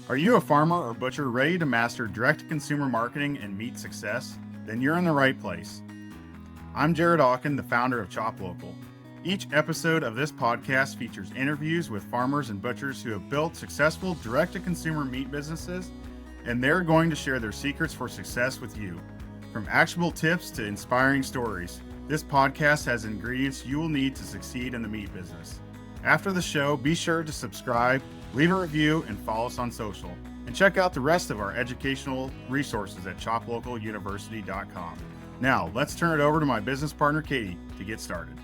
Are you a farmer or butcher ready to master direct-to-consumer marketing and meat success? Then you're in the right place. I'm Jared Hawken, the founder of ChopLocal. Each episode of this podcast features interviews with farmers and butchers who have built successful direct-to-consumer meat businesses, and they're going to share their secrets for success with you. From actionable tips to inspiring stories, this podcast has ingredients you will need to succeed in the meat business. After the show, be sure to subscribe, leave a review, and follow us on social. And check out the rest of our educational resources at ChopLocalUniversity.com. Now, let's turn it over to my business partner, Katie, to get started.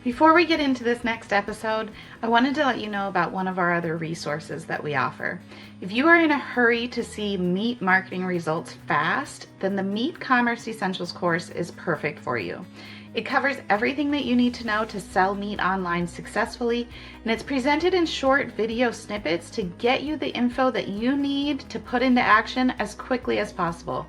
Before we get into this next episode, I wanted to let you know about one of our other resources that we offer. If you are in a hurry to see meat marketing results fast, then the Meat Commerce Essentials course is perfect for you. It covers everything that you need to know to sell meat online successfully, and it's presented in short video snippets to get you the info that you need to put into action as quickly as possible.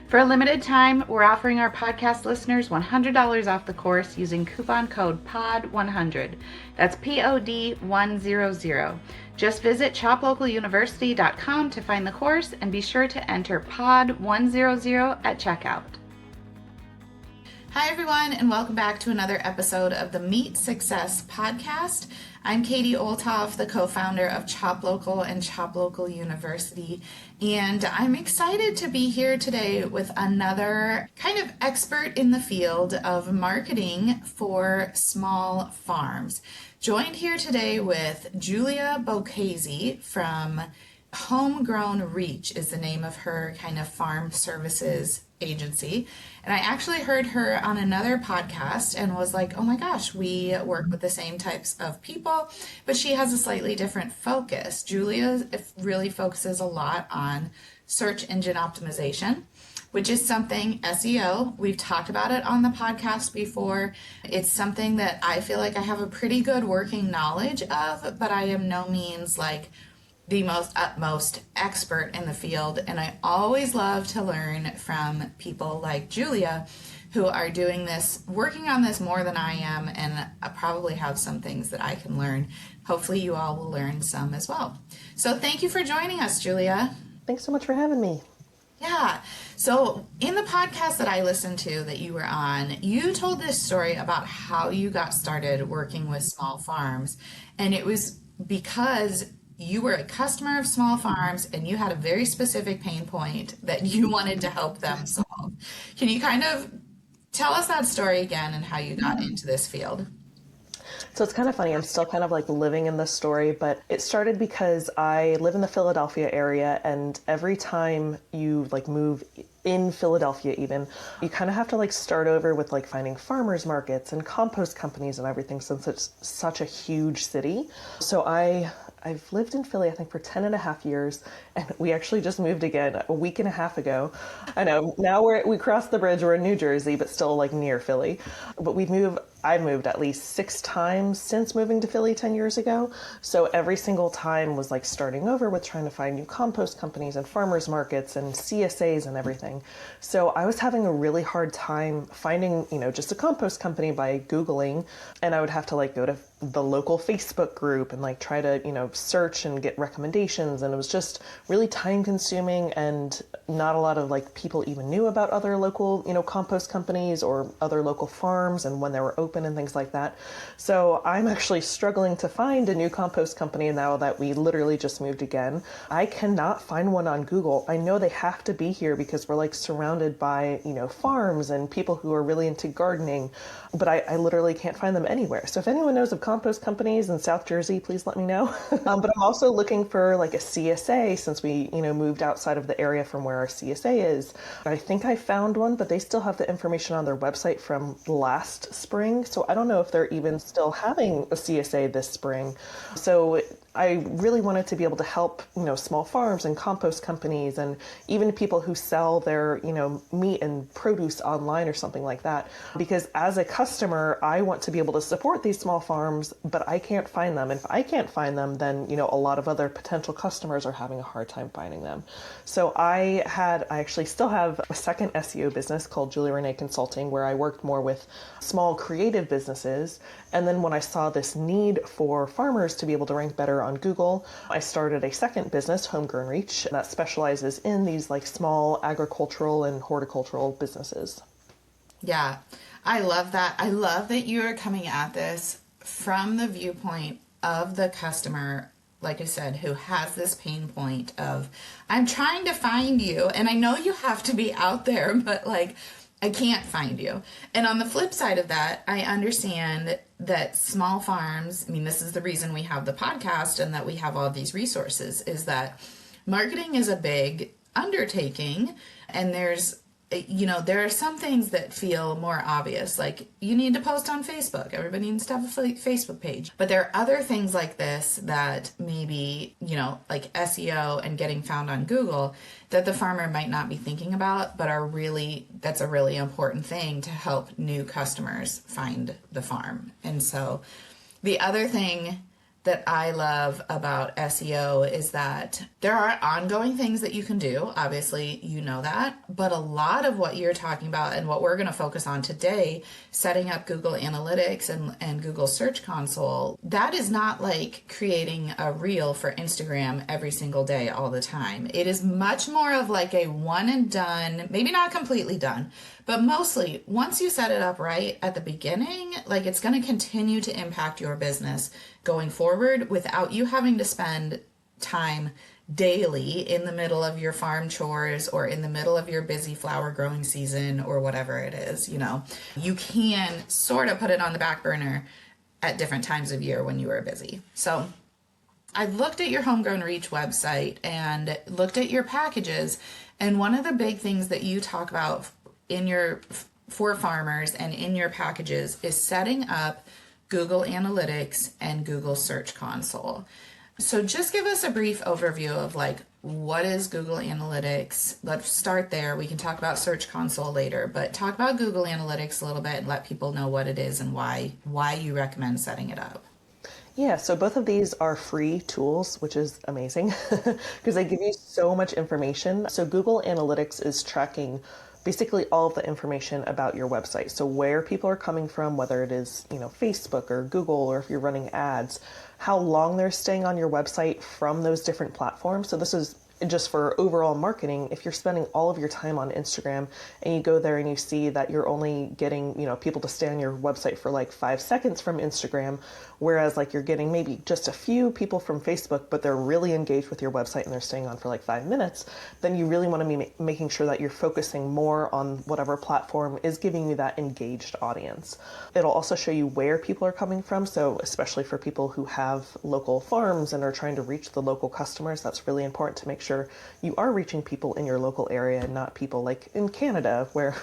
For a limited time, we're offering our podcast listeners $100 off the course using coupon code POD100. That's POD100. Just visit ChopLocalUniversity.com to find the course and be sure to enter POD100 at checkout. Hi, everyone, and welcome back to another episode of the Meat Success Podcast. I'm Katie Olthoff, the co-founder of ChopLocal and ChopLocal University, and I'm excited to be here today with another kind of expert in the field of marketing for small farms. Joined here today with Julia Bocchese from Homegrown Reach is the name of her kind of farm services agency. And I actually heard her on another podcast and was like, oh my gosh, we work with the same types of people, but she has a slightly different focus. Julia really focuses a lot on search engine optimization, which is something SEO. We've talked about it on the podcast before. It's something that I feel like I have a pretty good working knowledge of, but I am no means like the utmost expert in the field, and I always love to learn from people like Julia who are doing this, working on this more than I am, and I probably have some things that I can learn. Hopefully you all will learn some as well. So thank you for joining us, Julia. Thanks so much for having me. Yeah. So in the podcast that I listened to that you were on, you told this story about how you got started working with small farms, and it was because you were a customer of small farms and you had a very specific pain point that you wanted to help them solve. Can you kind of tell us that story again and how you got into this field? So it's kind of funny. I'm still kind of like living in this story, but it started because I live in the Philadelphia area, and every time you like move in Philadelphia even, you kind of have to like start over with like finding farmers markets and compost companies and everything, since it's such a huge city. So I've lived in Philly, I think, for 10 and a half years, and we actually just moved again a week and a half ago. I know, now we crossed the bridge, we're in New Jersey, but still like near Philly. But I've moved at least 6 times since moving to Philly 10 years ago. So every single time was like starting over with trying to find new compost companies and farmers markets and CSAs and everything. So I was having a really hard time finding, just a compost company by Googling, and I would have to like go to the local Facebook group and like try to, search and get recommendations. And it was just really time consuming, and not a lot of like people even knew about other local, compost companies or other local farms and when they were open and things like that. So I'm actually struggling to find a new compost company now that we literally just moved again. I cannot find one on Google. I know they have to be here because we're like surrounded by, farms and people who are really into gardening, but I literally can't find them anywhere. So if anyone knows of compost companies in South Jersey, please let me know. But I'm also looking for like a CSA, since we, moved outside of the area from where our CSA is. I think I found one, but they still have the information on their website from last spring. So I don't know if they're even still having a CSA this spring. So I really wanted to be able to help, small farms and compost companies and even people who sell their, meat and produce online or something like that. Because as a customer, I want to be able to support these small farms, but I can't find them. And if I can't find them, then, a lot of other potential customers are having a hard time finding them. So I actually still have a second SEO business called Julia Renee Consulting, where I worked more with small creative businesses. And then when I saw this need for farmers to be able to rank better on Google, I started a second business, Homegrown Reach, that specializes in these like small agricultural and horticultural businesses. Yeah, I love that. I love that you are coming at this from the viewpoint of the customer, like I said, who has this pain point of, I'm trying to find you, and I know you have to be out there, but like, I can't find you. And on the flip side of that, I understand that small farms, I mean, this is the reason we have the podcast and that we have all these resources, is that marketing is a big undertaking, and there are some things that feel more obvious, like you need to post on Facebook. Everybody needs to have a Facebook page. But there are other things like this that maybe, like SEO and getting found on Google that the farmer might not be thinking about, but that's a really important thing to help new customers find the farm. And so the other thing that I love about SEO is that there are ongoing things that you can do. Obviously, you know that. But a lot of what you're talking about and what we're going to focus on today, setting up Google Analytics and Google Search Console, that is not like creating a reel for Instagram every single day all the time. It is much more of like a one and done, maybe not completely done, but mostly once you set it up right at the beginning, like it's going to continue to impact your business going forward without you having to spend time daily in the middle of your farm chores or in the middle of your busy flower growing season or whatever it is. You can sort of put it on the back burner at different times of year when you are busy. So I looked at your Homegrown Reach website and looked at your packages, and one of the big things that you talk about for farmers and in your packages is setting up Google Analytics and Google Search Console. So just give us a brief overview of like, what is Google Analytics? Let's start there. We can talk about Search Console later, but talk about Google Analytics a little bit and let people know what it is and why you recommend setting it up. Yeah, so both of these are free tools, which is amazing because they give you so much information. So Google Analytics is tracking basically all of the information about your website. So where people are coming from, whether it is, Facebook or Google, or if you're running ads, how long they're staying on your website from those different platforms. So this is just for overall marketing. If you're spending all of your time on Instagram and you go there and you see that you're only getting, people to stay on your website for like 5 seconds from Instagram, whereas like you're getting maybe just a few people from Facebook, but they're really engaged with your website and they're staying on for like 5 minutes, then you really want to be making sure that you're focusing more on whatever platform is giving you that engaged audience. It'll also show you where people are coming from. So especially for people who have local farms and are trying to reach the local customers, that's really important to make sure you are reaching people in your local area and not people like in Canada where,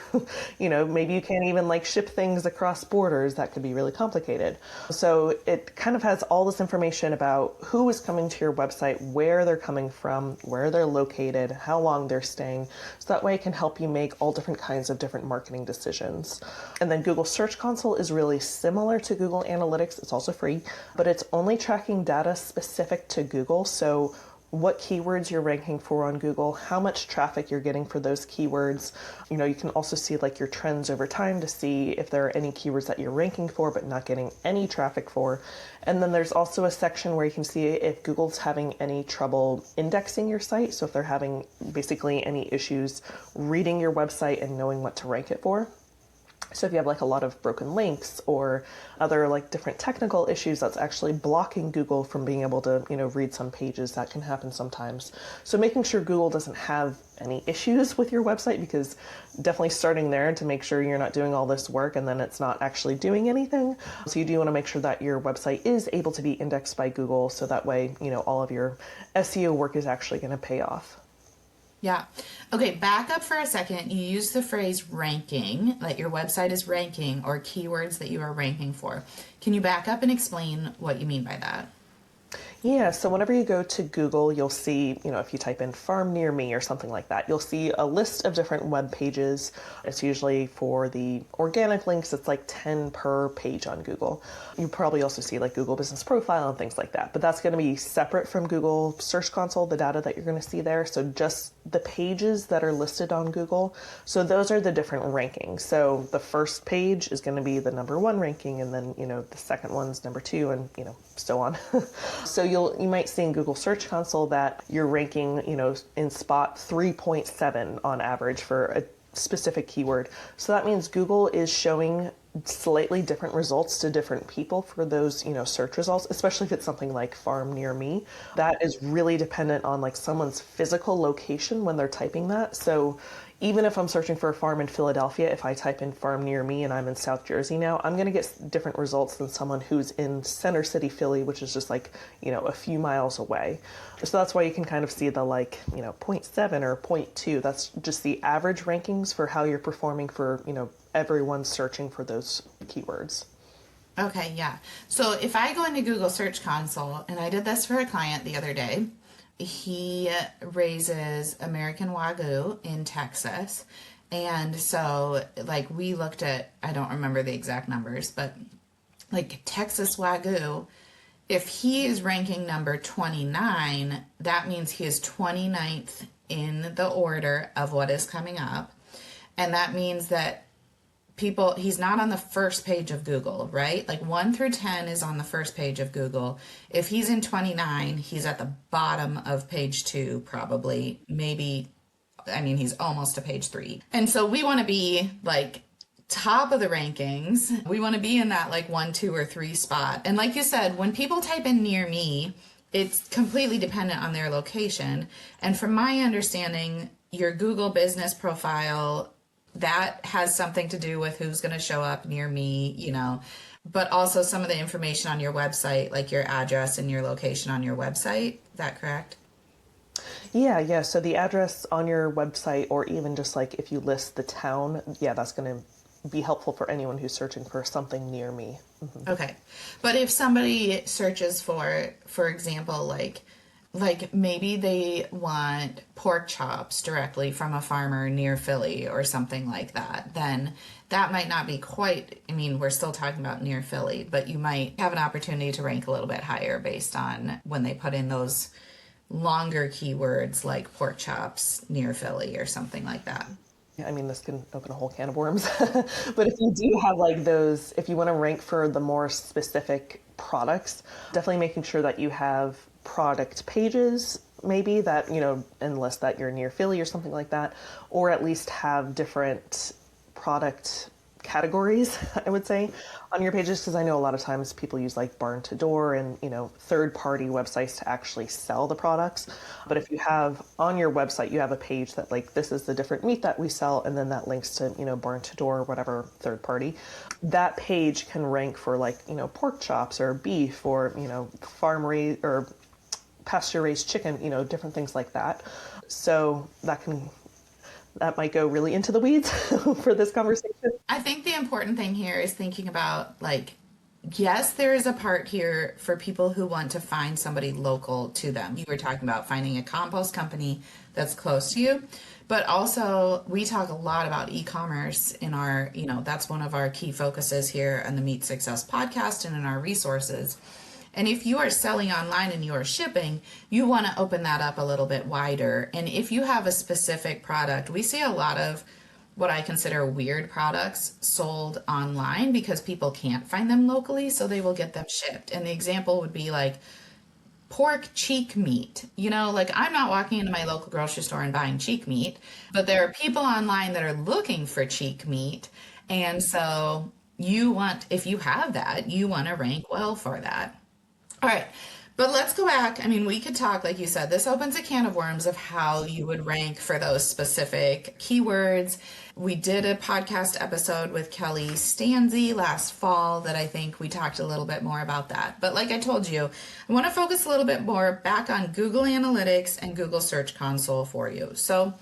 maybe you can't even like ship things across borders. That could be really complicated. So it kind of has all this information about who is coming to your website, where they're coming from, where they're located, how long they're staying. So that way it can help you make all different kinds of different marketing decisions. And then Google Search Console is really similar to Google Analytics. It's also free, but it's only tracking data specific to Google. So what keywords you're ranking for on Google, how much traffic you're getting for those keywords. You can also see like your trends over time to see if there are any keywords that you're ranking for but not getting any traffic for. And then there's also a section where you can see if Google's having any trouble indexing your site. So if they're having basically any issues reading your website and knowing what to rank it for. So if you have like a lot of broken links or other like different technical issues that's actually blocking Google from being able to, read some pages, that can happen sometimes. So making sure Google doesn't have any issues with your website, because definitely starting there to make sure you're not doing all this work and then it's not actually doing anything. So you do want to make sure that your website is able to be indexed by Google. So that way, all of your SEO work is actually going to pay off. Yeah. Okay, back up for a second. You use the phrase ranking, like your website is ranking, or keywords that you are ranking for. Can you back up and explain what you mean by that? Yeah, so whenever you go to Google, you'll see, if you type in farm near me or something like that, you'll see a list of different web pages. It's usually for the organic links, it's like 10 per page on Google. You probably also see like Google Business Profile and things like that, but that's going to be separate from Google Search Console, the data that you're going to see there. So just the pages that are listed on Google. So those are the different rankings. So the first page is going to be the number 1 ranking, and then, the second one's number 2, and, so on. So you might see in Google Search Console that you're ranking, in spot 3.7 on average for a specific keyword. So that means Google is showing slightly different results to different people for those, search results, especially if it's something like farm near me. That is really dependent on like someone's physical location when they're typing that. So even if I'm searching for a farm in Philadelphia, if I type in farm near me and I'm in South Jersey now, I'm going to get different results than someone who's in Center City, Philly, which is just like, a few miles away. So that's why you can kind of see the 0.7 or 0.2. That's just the average rankings for how you're performing for, everyone searching for those keywords. Okay, yeah. So if I go into Google Search Console, and I did this for a client the other day, he raises American Wagyu in Texas. And so, we looked at, I don't remember the exact numbers, but Texas Wagyu, if he is ranking number 29, that means he is 29th in the order of what is coming up. And that means that he's not on the first page of Google, right? 1 through 10 is on the first page of Google. If he's in 29, he's at the bottom of page 2, probably. Maybe, he's almost to page 3. And so we want to be top of the rankings. We want to be in that 1, 2, or 3 spot. And like you said, when people type in near me, it's completely dependent on their location. And from my understanding, your Google business profile, that has something to do with who's going to show up near me, but also some of the information on your website, like your address and your location on your website. Is that correct? Yeah. So the address on your website, or even just if you list the town, that's going to be helpful for anyone who's searching for something near me. Mm-hmm. Okay. But if somebody searches for example, maybe they want pork chops directly from a farmer near Philly or something like that, then that might not be quite, we're still talking about near Philly, but you might have an opportunity to rank a little bit higher based on when they put in those longer keywords like pork chops near Philly or something like that. Yeah, this can open a whole can of worms. But if you do have those, if you want to rank for the more specific products, definitely making sure that you have product pages, maybe that, enlist that you're near Philly or something like that, or at least have different product categories, I would say, on your pages, because I know a lot of times people use barn to door and, third-party websites to actually sell the products. But if you have on your website, you have a page that this is the different meat that we sell, and then that links to, barn to door or whatever third party, that page can rank for pork chops or beef or, farm raised or pasture raised chicken, different things like that. So that might go really into the weeds for this conversation. I think the important thing here is thinking about yes, there is a part here for people who want to find somebody local to them. You were talking about finding a compost company that's close to you, but also we talk a lot about e-commerce in our, that's one of our key focuses here on the Meat Success podcast and in our resources. And if you are selling online and you are shipping, you want to open that up a little bit wider. And if you have a specific product, we see a lot of what I consider weird products sold online because people can't find them locally, so they will get them shipped. And the example would be pork cheek meat. I'm not walking into my local grocery store and buying cheek meat, but there are people online that are looking for cheek meat. And so if you have that, you want to rank well for that. All right, but let's go back. We could talk, like you said, this opens a can of worms of how you would rank for those specific keywords. We did a podcast episode with Kelly Stanzi last fall that I think we talked a little bit more about that. But like I told you, I want to focus a little bit more back on Google Analytics and Google Search Console for you. So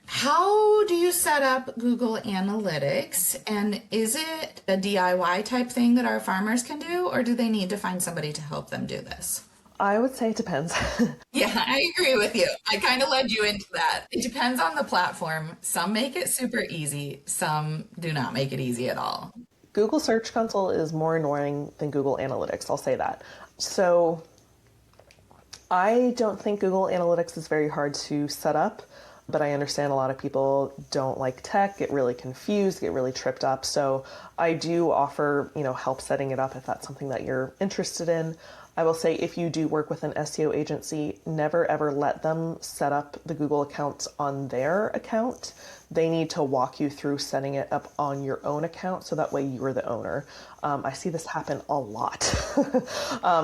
how do you set up Google Analytics, and is it a DIY type thing that our farmers can do, or do they need to find somebody to help them do this? I would say it depends. Yeah, I agree with you. I kind of led you into that. It depends on the platform. Some make it super easy. Some do not make it easy at all. Google Search Console is more annoying than Google Analytics. I'll say that. So I don't think Google Analytics is very hard to set up, but I understand a lot of people don't like tech, get really confused, get really tripped up. So I do offer, help setting it up if that's something that you're interested in. I will say if you do work with an SEO agency, never ever let them set up the Google account on their account. They need to walk you through setting it up on your own account so that way you're the owner. I see this happen a lot,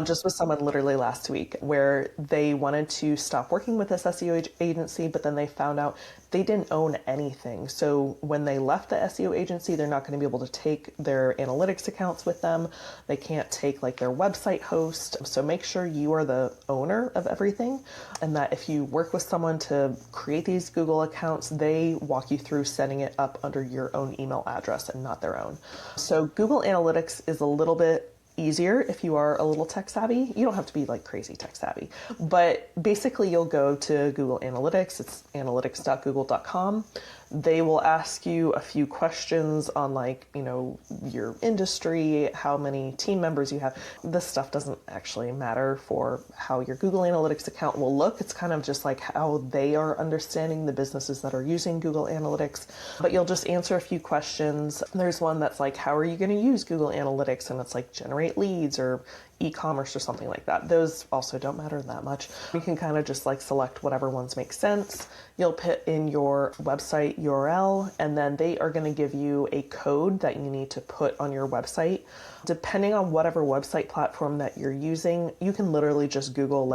just with someone literally last week where they wanted to stop working with this SEO agency, but then they found out they didn't own anything. So when they left the SEO agency, they're not going to be able to take their analytics accounts with them. They can't take like their website host. So make sure you are the owner of everything, and that if you work with someone to create these Google accounts, they walk you through setting it up under your own email address and not their own. So Google Analytics is a little bit easier if you are a little tech savvy. You don't have to be like crazy tech savvy, but basically you'll go to Google Analytics. It's analytics.google.com. They will ask you a few questions on your industry, how many team members you have. This stuff doesn't actually matter for how your Google Analytics account will look. It's kind of just like how they are understanding the businesses that are using Google Analytics. But you'll just answer a few questions. There's one that's like, how are you going to use Google Analytics? And it's like generate leads or e-commerce or something like that. Those also don't matter that much. You can kind of just select whatever ones make sense. You'll put in your website URL, and then they are going to give you a code that you need to put on your website. Depending on whatever website platform that you're using, you can literally just Google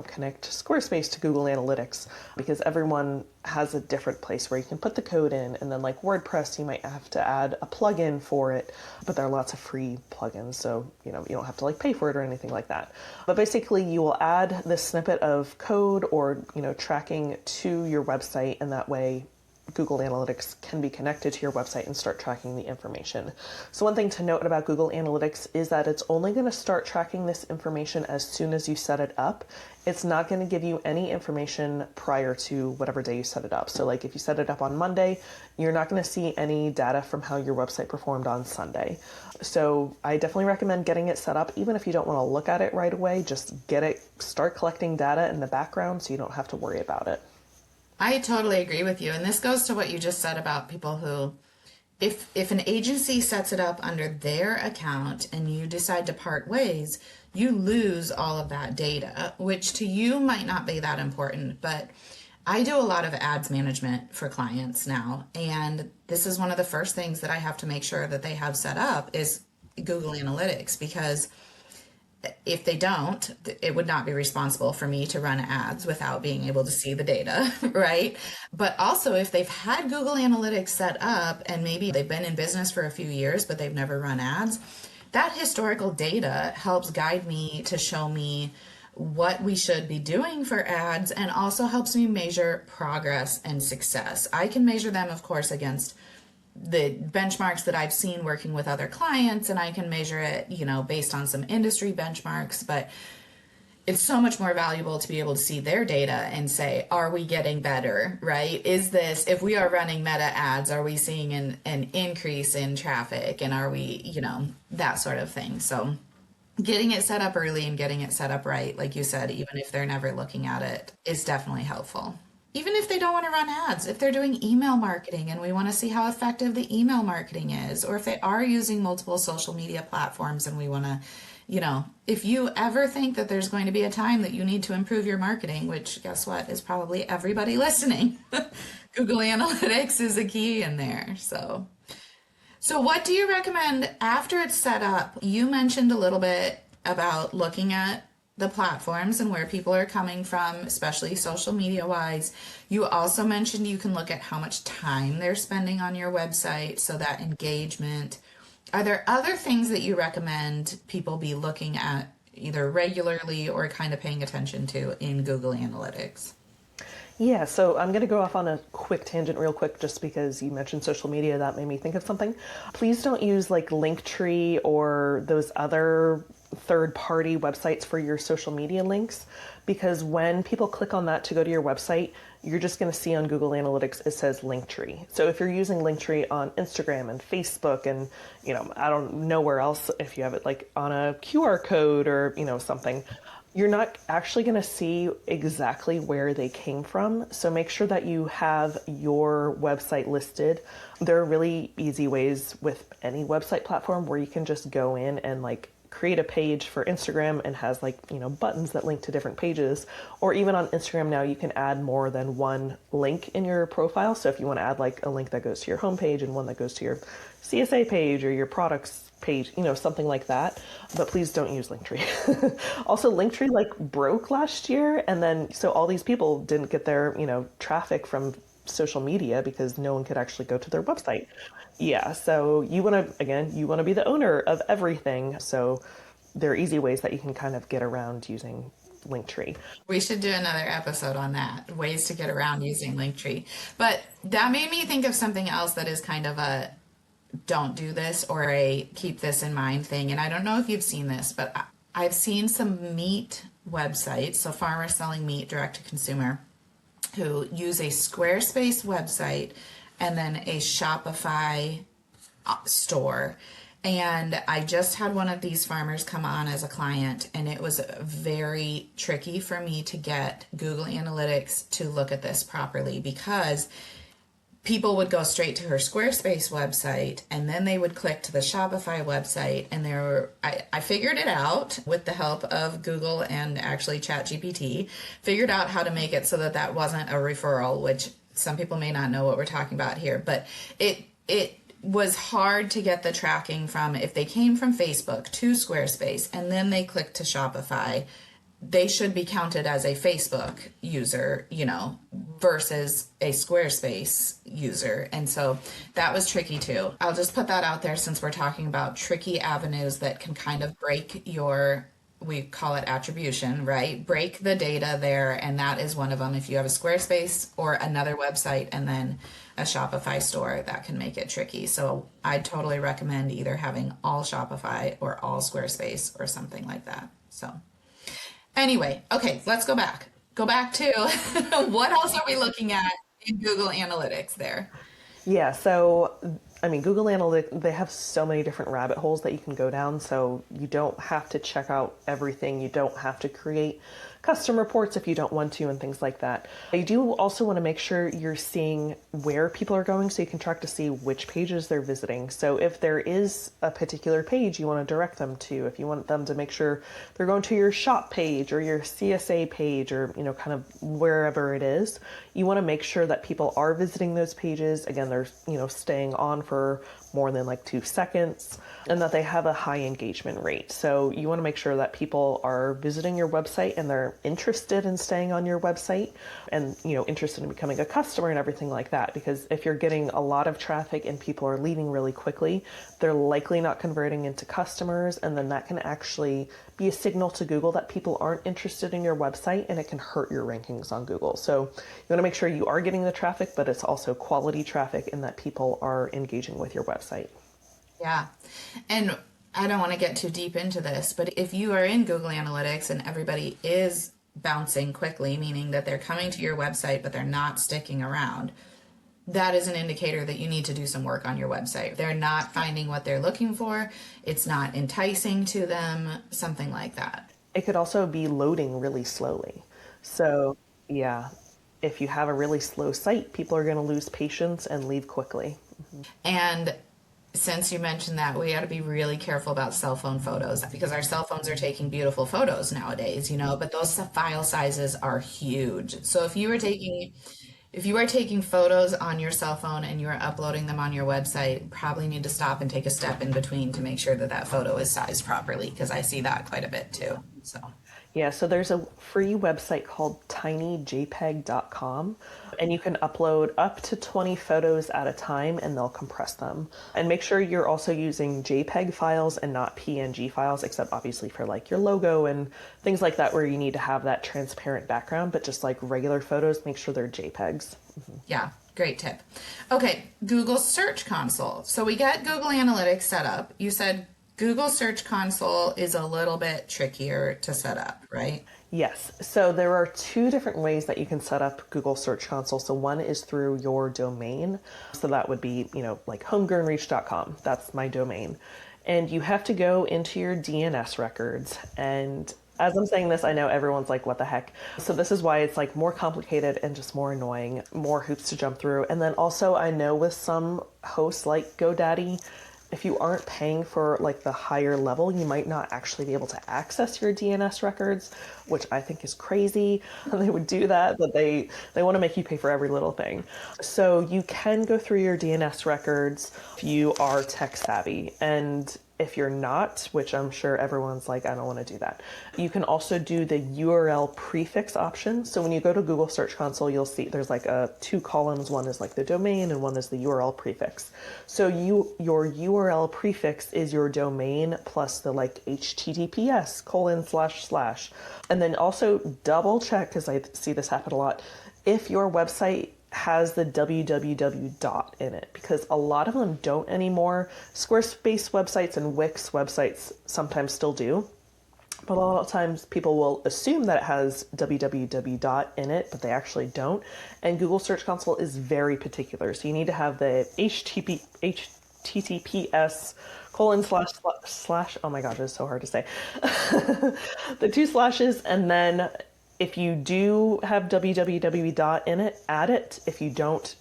connect Squarespace to Google Analytics, because everyone has a different place where you can put the code in. And then like WordPress, you might have to add a plugin for it, but there are lots of free plugins. So, you don't have to pay for it or anything like that. But basically you will add this snippet of code or, tracking to your website, and that way Google Analytics can be connected to your website and start tracking the information. So one thing to note about Google Analytics is that it's only going to start tracking this information as soon as you set it up. It's not going to give you any information prior to whatever day you set it up. So if you set it up on Monday, you're not going to see any data from how your website performed on Sunday. So I definitely recommend getting it set up. Even if you don't want to look at it right away, just start collecting data in the background so you don't have to worry about it. I totally agree with you. And this goes to what you just said about people who, if an agency sets it up under their account and you decide to part ways, you lose all of that data, which to you might not be that important. But I do a lot of ads management for clients now. And this is one of the first things that I have to make sure that they have set up is Google Analytics, because if they don't, it would not be responsible for me to run ads without being able to see the data, right? But also if they've had Google Analytics set up and maybe they've been in business for a few years, but they've never run ads, that historical data helps guide me to show me what we should be doing for ads, and also helps me measure progress and success. I can measure them, of course, against the benchmarks that I've seen working with other clients, and I can measure it, based on some industry benchmarks, but it's so much more valuable to be able to see their data and say, are we getting better, right? Is this, if we are running meta ads, are we seeing an increase in traffic, and are we, that sort of thing. So getting it set up early and getting it set up right, like you said, even if they're never looking at it, is definitely helpful. Even if they don't want to run ads, if they're doing email marketing and we want to see how effective the email marketing is, or if they are using multiple social media platforms and we want to, if you ever think that there's going to be a time that you need to improve your marketing, which guess what, is probably everybody listening, Google Analytics is a key in there. So what do you recommend after it's set up? You mentioned a little bit about looking at the platforms and where people are coming from, especially social media wise. You also mentioned you can look at how much time they're spending on your website, so that engagement. Are there other things that you recommend people be looking at either regularly or kind of paying attention to in Google Analytics? Yeah, so I'm going to go off on a quick tangent real quick, just because you mentioned social media. That made me think of something. Please don't use Linktree or those other third-party websites for your social media links, because when people click on that to go to your website, you're just going to see on Google Analytics it says Linktree. So if you're using Linktree on Instagram and Facebook and, I don't know where else, if you have it on a QR code or, something, you're not actually going to see exactly where they came from. So make sure that you have your website listed. There are really easy ways with any website platform where you can just go in and like create a page for Instagram and has like, buttons that link to different pages. Or even on Instagram now, you can add more than one link in your profile. So if you want to add like a link that goes to your homepage and one that goes to your CSA page or your products page, something like that. But please don't use Linktree. Also, Linktree like broke last year. And then so all these people didn't get their, traffic from social media because no one could actually go to their website. Yeah, so you want to be the owner of everything. So there are easy ways that you can kind of get around using Linktree. We should do another episode on that, ways to get around using Linktree. But that made me think of something else that is kind of a don't do this or a keep this in mind thing. And I don't know if you've seen this, but I've seen some meat websites, so farmers selling meat direct to consumer, who use a Squarespace website and then a Shopify store. And I just had one of these farmers come on as a client, and it was very tricky for me to get Google Analytics to look at this properly, because people would go straight to her Squarespace website and then they would click to the Shopify website, and I figured it out with the help of Google and actually ChatGPT, figured out how to make it so that wasn't a referral, which some people may not know what we're talking about here, but it was hard to get the tracking from if they came from Facebook to Squarespace and then they clicked to Shopify. They should be counted as a Facebook user, versus a Squarespace user. And so that was tricky too. I'll just put that out there since we're talking about tricky avenues that can kind of break we call it attribution, right? Break the data there. And that is one of them. If you have a Squarespace or another website and then a Shopify store, that can make it tricky. So I totally recommend either having all Shopify or all Squarespace or something like that. So anyway, okay, let's go back. Go back to what else are we looking at in Google Analytics there? Yeah, so Google Analytics, they have so many different rabbit holes that you can go down. So you don't have to check out everything. You don't have to create custom reports if you don't want to and things like that. You do also want to make sure you're seeing where people are going so you can track to see which pages they're visiting. So if there is a particular page you want to direct them to, if you want them to make sure they're going to your shop page or your CSA page or, kind of wherever it is, you want to make sure that people are visiting those pages. Again, they're, staying on for more than like 2 seconds, and that they have a high engagement rate. So you want to make sure that people are visiting your website and they're interested in staying on your website and, interested in becoming a customer and everything like that. Because if you're getting a lot of traffic and people are leaving really quickly, they're likely not converting into customers. And then that can actually be a signal to Google that people aren't interested in your website, and it can hurt your rankings on Google. So you want to make sure you are getting the traffic, but it's also quality traffic and that people are engaging with your website. Yeah. And I don't want to get too deep into this, but if you are in Google Analytics and everybody is bouncing quickly, meaning that they're coming to your website, but they're not sticking around, that is an indicator that you need to do some work on your website. They're not finding what they're looking for. It's not enticing to them, something like that. It could also be loading really slowly. So yeah, if you have a really slow site, people are going to lose patience and leave quickly. Mm-hmm. And since you mentioned that, we got to be really careful about cell phone photos, because our cell phones are taking beautiful photos nowadays, but those file sizes are huge. So if you are taking photos on your cell phone and you are uploading them on your website, you probably need to stop and take a step in between to make sure that photo is sized properly, because I see that quite a bit too. So yeah, so there's a free website called tinyjpeg.com, and you can upload up to 20 photos at a time and they'll compress them. And make sure you're also using JPEG files and not PNG files, except obviously for like your logo and things like that where you need to have that transparent background, but just like regular photos, make sure they're JPEGs. Mm-hmm. Yeah, great tip. Okay, Google Search Console. So we got Google Analytics set up. You said Google Search Console is a little bit trickier to set up, right? Yes. So there are 2 different ways that you can set up Google Search Console. So one is through your domain. So that would be, like homegrownreach.com. That's my domain. And you have to go into your DNS records and As I'm saying this, I know everyone's like, what the heck? So this is why it's like more complicated and just more annoying, more hoops to jump through. And then also I know with some hosts like GoDaddy, if you aren't paying for like the higher level, you might not actually be able to access your DNS records, which I think is crazy. They would do that, but they want to make you pay for every little thing. So you can go through your DNS records if you are tech savvy. And if you're not, which I'm sure everyone's like, I don't want to do that, you can also do the URL prefix option. So when you go to Google Search Console, you'll see there's like two columns. One is like the domain and one is the URL prefix. So your URL prefix is your domain plus the like HTTPS://. And then also double check, because I see this happen a lot, if your website has the www dot in it, because a lot of them don't anymore. Squarespace websites and Wix websites sometimes still do, but a lot of times people will assume that it has www dot in it, but they actually don't. And Google Search Console is very particular. So you need to have the HTTPS:// oh my gosh, it's so hard to say. The two slashes, and then if you do have www dot in it, add it. If you don't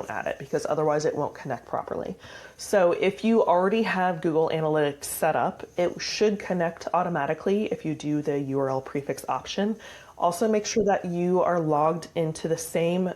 add it, because otherwise it won't connect properly. So if you already have Google Analytics set up, it should connect automatically if you do the URL prefix option. Also make sure that you are logged into the same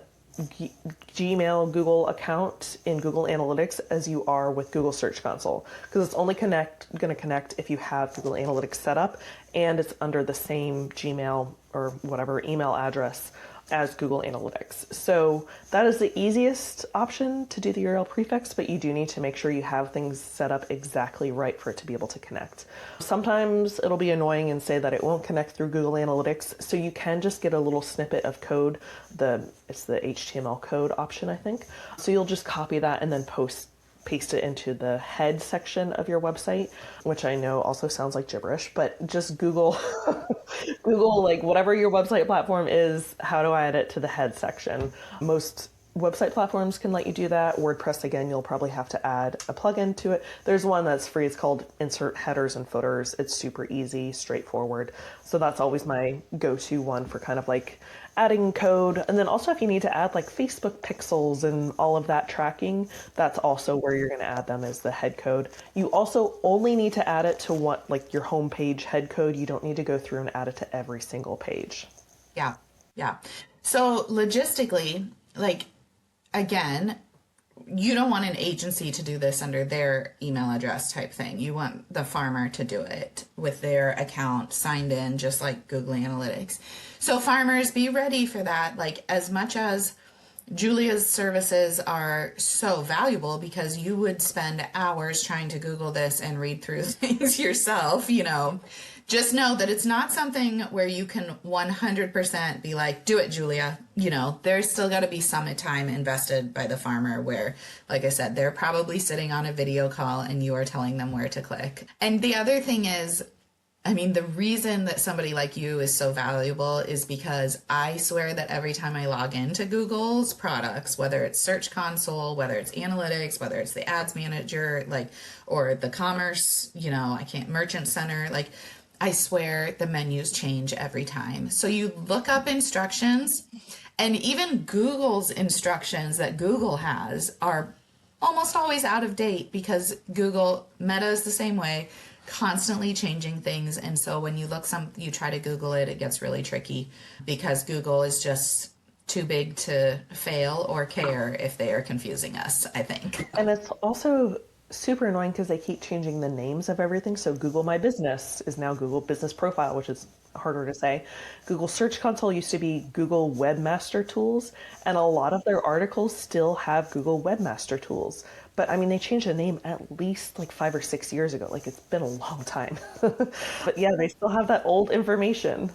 Gmail Google account in Google Analytics as you are with Google Search Console, because it's only going to connect if you have Google Analytics set up and it's under the same Gmail or whatever email address as Google Analytics. So that is the easiest option to do the URL prefix, but you do need to make sure you have things set up exactly right for it to be able to connect. Sometimes it'll be annoying and say that it won't connect through Google Analytics, so you can just get a little snippet of code. It's the HTML code option, I think. So you'll just copy that and then paste it into the head section of your website, which I know also sounds like gibberish, but just Google Google like whatever your website platform is, how do I add it to the head section? Most website platforms can let you do that. WordPress, again, you'll probably have to add a plugin to it. There's one that's free. It's called Insert Headers and Footers. It's super easy, straightforward. So that's always my go-to one for kind of like adding code. And then also if you need to add like Facebook pixels and all of that tracking, that's also where you're going to add them, as the head code. You also only need to add it to what, like your homepage head code. You don't need to go through and add it to every single page. Yeah. So logistically, like, again, you don't want an agency to do this under their email address type thing. You want the farmer to do it with their account signed in, just like Google Analytics. So farmers, be ready for that. Like, as much as Julia's services are so valuable, because you would spend hours trying to Google this and read through things yourself, just know that it's not something where you can 100% be like, do it, Julia. There's still got to be some time invested by the farmer where, like I said, they're probably sitting on a video call and you are telling them where to click. And the other thing is, the reason that somebody like you is so valuable is because I swear that every time I log into Google's products, whether it's Search Console, whether it's Analytics, whether it's the Ads Manager, or the Commerce, Merchant Center, I swear the menus change every time. So you look up instructions, and even Google's instructions that Google has are almost always out of date, because Meta is the same way, constantly changing things. And so when you try to Google it, it gets really tricky, because Google is just too big to fail or care if they are confusing us, I think. And it's also super annoying because they keep changing the names of everything. So Google My Business is now Google Business Profile, which is harder to say. Google Search Console used to be Google Webmaster Tools, and a lot of their articles still have Google Webmaster Tools. But they changed the name at least 5 or 6 years ago. It's been a long time. But yeah, they still have that old information.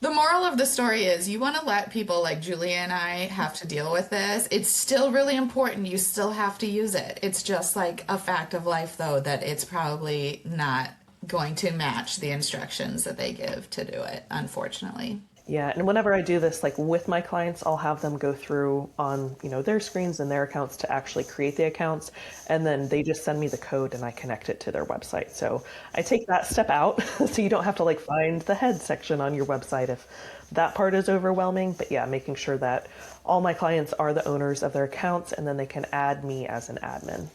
The moral of the story is, you want to let people like Julia and I have to deal with this. It's still really important. You still have to use it. It's just like a fact of life, though, that it's probably not going to match the instructions that they give to do it, unfortunately. Yeah, and whenever I do this, like with my clients, I'll have them go through on, their screens and their accounts to actually create the accounts, and then they just send me the code and I connect it to their website. So I take that step out so you don't have to like find the head section on your website if that part is overwhelming. But yeah, making sure that all my clients are the owners of their accounts and then they can add me as an admin.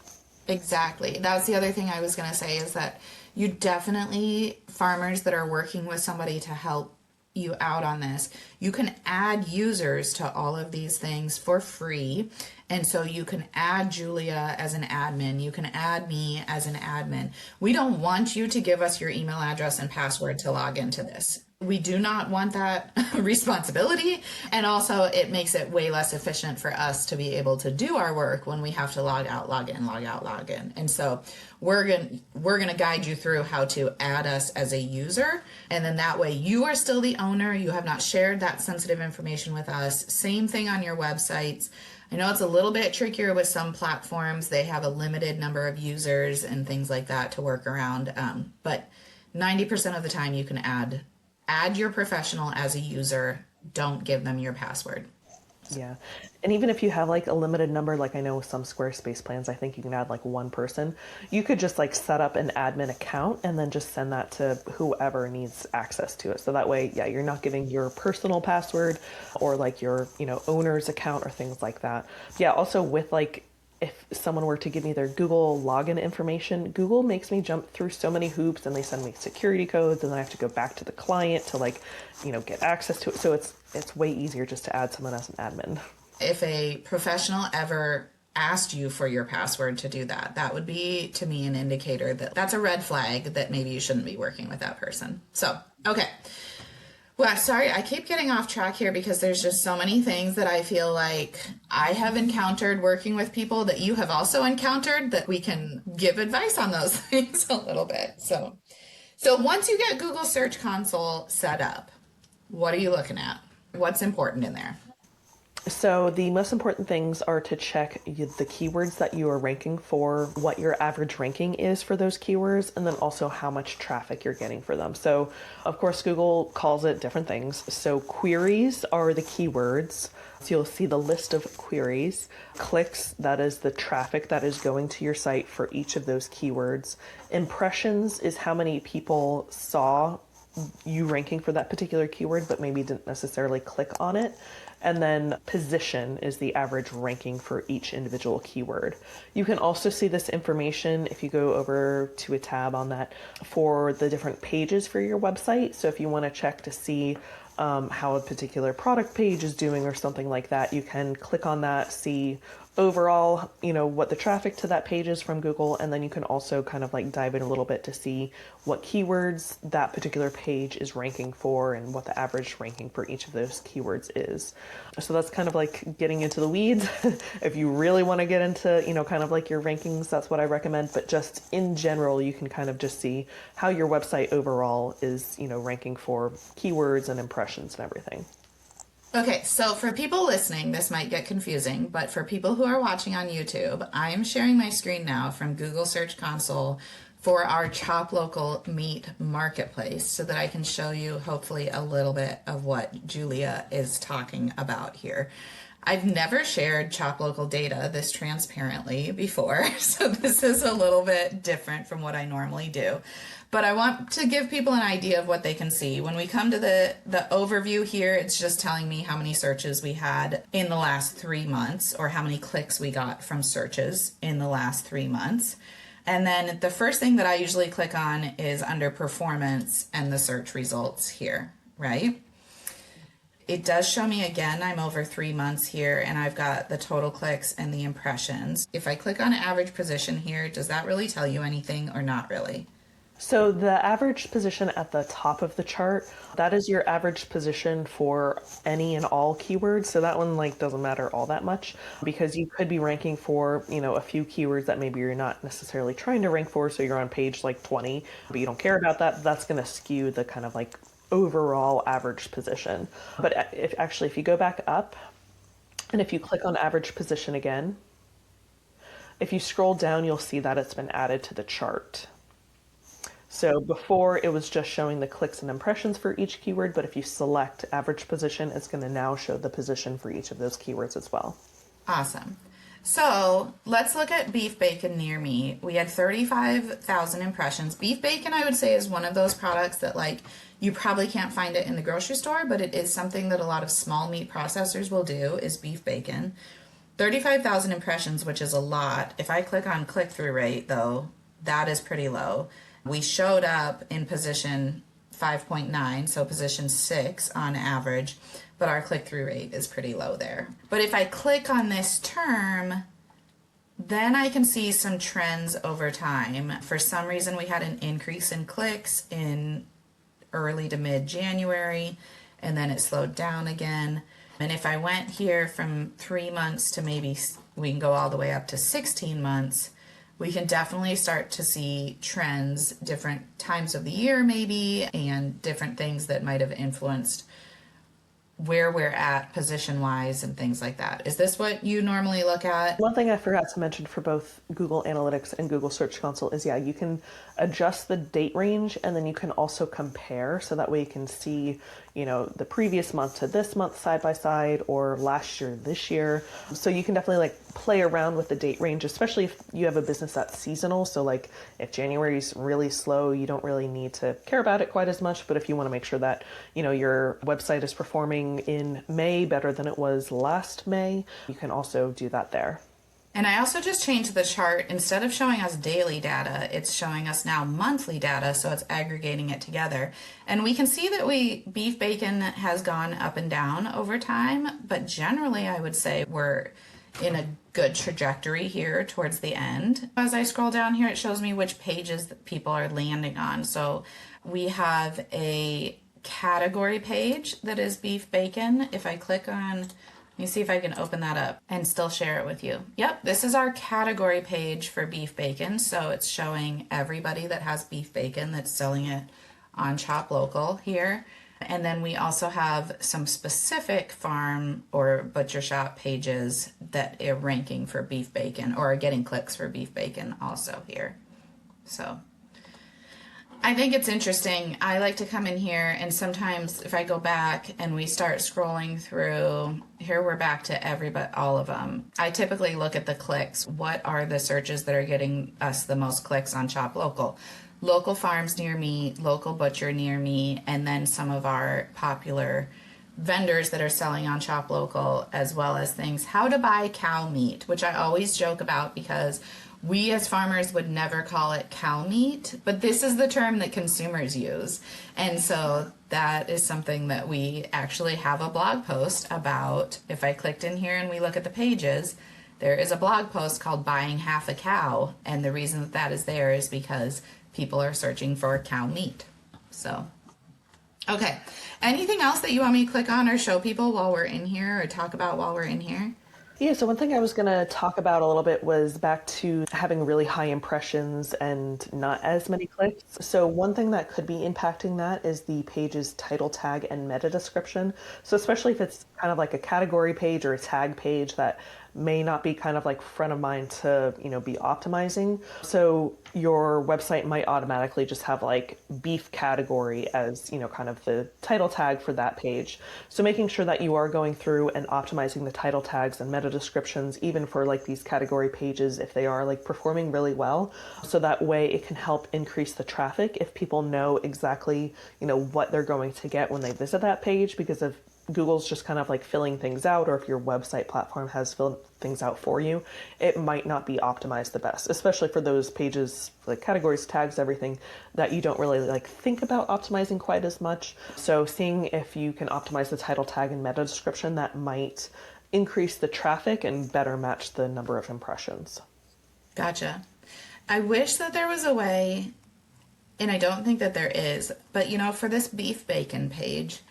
Exactly. That was the other thing I was going to say, is that you definitely, farmers that are working with somebody to help you out on this, you can add users to all of these things for free. And so you can add Julia as an admin. You can add me as an admin. We don't want you to give us your email address and password to log into this. We do not want that responsibility. And also it makes it way less efficient for us to be able to do our work when we have to log out, log in, log out, log in. And so we're going to guide you through how to add us as a user. And then that way you are still the owner. You have not shared that sensitive information with us. Same thing on your websites. I know it's a little bit trickier with some platforms. They have a limited number of users and things like that to work around. But 90% of the time you can add your professional as a user. Don't give them your password. Yeah. And even if you have like a limited number, like I know with some Squarespace plans, I think you can add like one person. You could just like set up an admin account and then just send that to whoever needs access to it. So that way, yeah, you're not giving your personal password or like your, owner's account or things like that. Yeah. Also with like, if someone were to give me their Google login information, Google makes me jump through so many hoops and they send me security codes and then I have to go back to the client to like, get access to it. So it's way easier just to add someone as an admin. If a professional ever asked you for your password to do that, that would be to me an indicator that that's a red flag that maybe you shouldn't be working with that person. So, okay. Well, sorry, I keep getting off track here because there's just so many things that I feel like I have encountered working with people that you have also encountered that we can give advice on those things a little bit. So once you get Google Search Console set up, what are you looking at? What's important in there? So the most important things are to check the keywords that you are ranking for, what your average ranking is for those keywords, and then also how much traffic you're getting for them. So of course, Google calls it different things. So queries are the keywords. So you'll see the list of queries. Clicks, that is the traffic that is going to your site for each of those keywords. Impressions is how many people saw you ranking for that particular keyword, but maybe didn't necessarily click on it. And then position is the average ranking for each individual keyword. You can also see this information if you go over to a tab on that for the different pages for your website. So if you want to check to see how a particular product page is doing or something like that, you can click on that, see overall, what the traffic to that page is from Google. And then you can also kind of like dive in a little bit to see what keywords that particular page is ranking for and what the average ranking for each of those keywords is. So that's kind of like getting into the weeds. If you really want to get into, kind of like your rankings, that's what I recommend. But just in general, you can kind of just see how your website overall is, ranking for keywords and impressions and everything. Okay, so for people listening, this might get confusing, but for people who are watching on YouTube, I am sharing my screen now from Google Search Console for our ChopLocal meat marketplace so that I can show you hopefully a little bit of what Julia is talking about here. I've never shared ChopLocal data this transparently before, so this is a little bit different from what I normally do. But I want to give people an idea of what they can see. When we come to the overview here, it's just telling me how many searches we had in the last 3 months or how many clicks we got from searches in the last 3 months. And then the first thing that I usually click on is under performance and the search results here, right? It does show me again, I'm over 3 months here and I've got the total clicks and the impressions. If I click on average position here, does that really tell you anything or not really? So the average position at the top of the chart, that is your average position for any and all keywords. So that one doesn't matter all that much because you could be ranking for, a few keywords that maybe you're not necessarily trying to rank for. So you're on page 20, but you don't care about that. That's going to skew the kind of overall average position. But if you go back up and if you click on average position again, if you scroll down, you'll see that it's been added to the chart. So before it was just showing the clicks and impressions for each keyword, but if you select average position, it's going to now show the position for each of those keywords as well. Awesome. So let's look at beef bacon near me. We had 35,000 impressions. Beef bacon, I would say, is one of those products that like you probably can't find it in the grocery store, but it is something that a lot of small meat processors will do, is beef bacon. 35,000 impressions, which is a lot. If I click on click-through rate, though, that is pretty low. We showed up in position 5.9, so position 6 on average, but our click-through rate is pretty low there. But if I click on this term, then I can see some trends over time. For some reason, we had an increase in clicks in early to mid-January, and then it slowed down again. And if I went here from 3 months to maybe we can go all the way up to 16 months, we can definitely start to see trends, different times of the year maybe, and different things that might have influenced where we're at position-wise and things like that. Is this what you normally look at? One thing I forgot to mention for both Google Analytics and Google Search Console is, you can adjust the date range, and then you can also compare, so that way you can see, the previous month to this month side by side, or last year, this year. So you can definitely play around with the date range, especially if you have a business that's seasonal. So if January's really slow, you don't really need to care about it quite as much. But if you want to make sure that, your website is performing in May better than it was last May, you can also do that there. And I also just changed the chart. Instead of showing us daily data, it's showing us now monthly data, so it's aggregating it together. And we can see that beef bacon has gone up and down over time, but generally I would say we're in a good trajectory here towards the end. As I scroll down here, it shows me which pages that people are landing on. So we have a category page that is beef bacon. If I click on, let me see if I can open that up and still share it with you. Yep, this is our category page for beef bacon. So it's showing everybody that has beef bacon that's selling it on ChopLocal here. And then we also have some specific farm or butcher shop pages that are ranking for beef bacon or are getting clicks for beef bacon also here. So I think it's interesting. I like to come in here, and sometimes if I go back and we start scrolling through, here we're back to all of them. I typically look at the clicks. What are the searches that are getting us the most clicks on ChopLocal? Local farms near me, local butcher near me, and then some of our popular vendors that are selling on ChopLocal, as well as things, how to buy cow meat, which I always joke about because we as farmers would never call it cow meat, but this is the term that consumers use. And so that is something that we actually have a blog post about. If I clicked in here and we look at the pages, there is a blog post called Buying Half a Cow. And the reason that that is there is because people are searching for cow meat. So, okay. Anything else that you want me to click on or show people while we're in here or talk about while we're in here? Yeah, so one thing I was going to talk about a little bit was back to having really high impressions and not as many clicks. So one thing that could be impacting that is the page's title tag and meta description. So especially if it's kind of like a category page or a tag page that may not be kind of like front of mind to, be optimizing. So your website might automatically just have like beef category as, kind of the title tag for that page. So making sure that you are going through and optimizing the title tags and meta descriptions, even for like these category pages, if they are like performing really well. So that way it can help increase the traffic if people know exactly, what they're going to get when they visit that page, because of Google's just kind of like filling things out, or if your website platform has filled things out for you, it might not be optimized the best, especially for those pages, like categories, tags, everything that you don't really like think about optimizing quite as much. So seeing if you can optimize the title tag and meta description, that might increase the traffic and better match the number of impressions. Gotcha. I wish that there was a way, and I don't think that there is, but for this beef bacon page,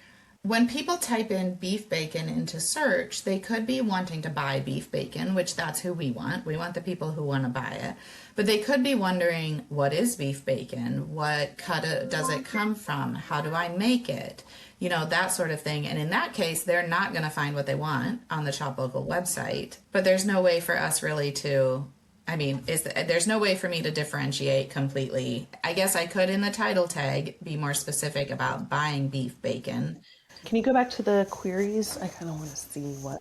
when people type in beef bacon into search, they could be wanting to buy beef bacon, which that's who we want. We want the people who want to buy it. But they could be wondering, what is beef bacon? What cut does it come from? How do I make it? That sort of thing. And in that case, they're not going to find what they want on the ChopLocal website. But there's no way for us really to I mean, there's no way for me to differentiate completely. I guess I could in the title tag be more specific about buying beef bacon. Can you go back to the queries? I kind of want to see what.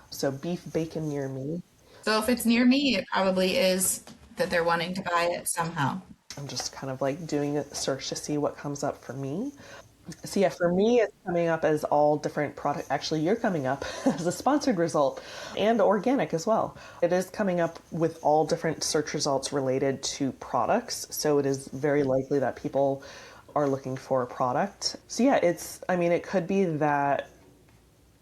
So beef bacon near me. So if it's near me, it probably is that they're wanting to buy it somehow. I'm just kind of like doing a search to see what comes up for me. So yeah, for me, it's coming up as all different product. Actually, you're coming up as a sponsored result and organic as well. It is coming up with all different search results related to products. So it is very likely that people are looking for a product. So yeah, it could be that.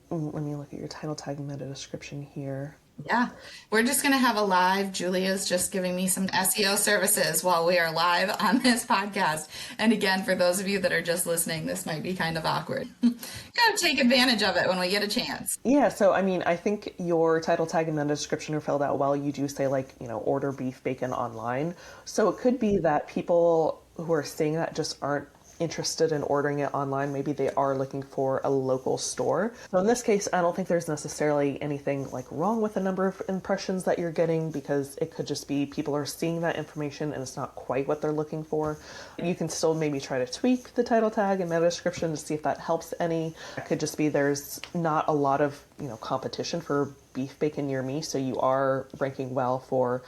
Let me look at your title tag meta description here. Yeah, we're just going to have a live. Julia's just giving me some SEO services while we are live on this podcast. And again, for those of you that are just listening, this might be kind of awkward. Got to take advantage of it when we get a chance. Yeah, so I think your title tag and then description are filled out well. You do say order beef bacon online. So it could be that people who are seeing that just aren't interested in ordering it online. Maybe they are looking for a local store. So in this case, I don't think there's necessarily anything wrong with the number of impressions that you're getting, because it could just be people are seeing that information and it's not quite what they're looking for. You can still maybe try to tweak the title tag and meta description to see if that helps any. It could just be there's not a lot of competition for beef bacon near me, so you are ranking well for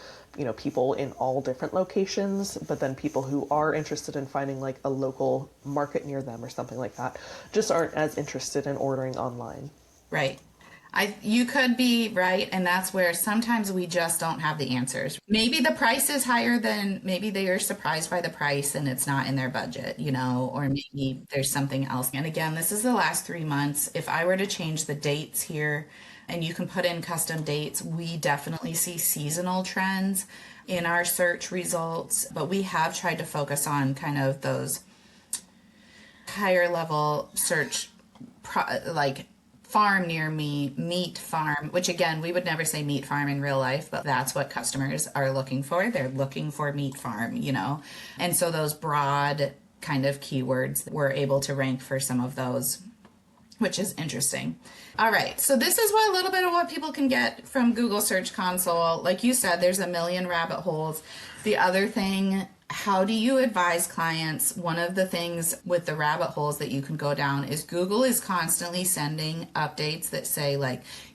people in all different locations, but then people who are interested in finding a local market near them or something like that just aren't as interested in ordering online. Right. You could be right, and that's where sometimes we just don't have the answers. Maybe the price is higher than, maybe they are surprised by the price and it's not in their budget, or maybe there's something else. And again, this is the last 3 months. If I were to change the dates here, and you can put in custom dates, we definitely see seasonal trends in our search results, but we have tried to focus on kind of those higher level search, farm near me, meat farm, which again, we would never say meat farm in real life, but that's what customers are looking for. They're looking for meat farm, And so those broad kind of keywords, we're able to rank for some of those, which is interesting. All right, so this is a little bit of what people can get from Google Search Console. Like you said, there's a million rabbit holes. The other thing, how do you advise clients? One of the things with the rabbit holes that you can go down is Google is constantly sending updates that say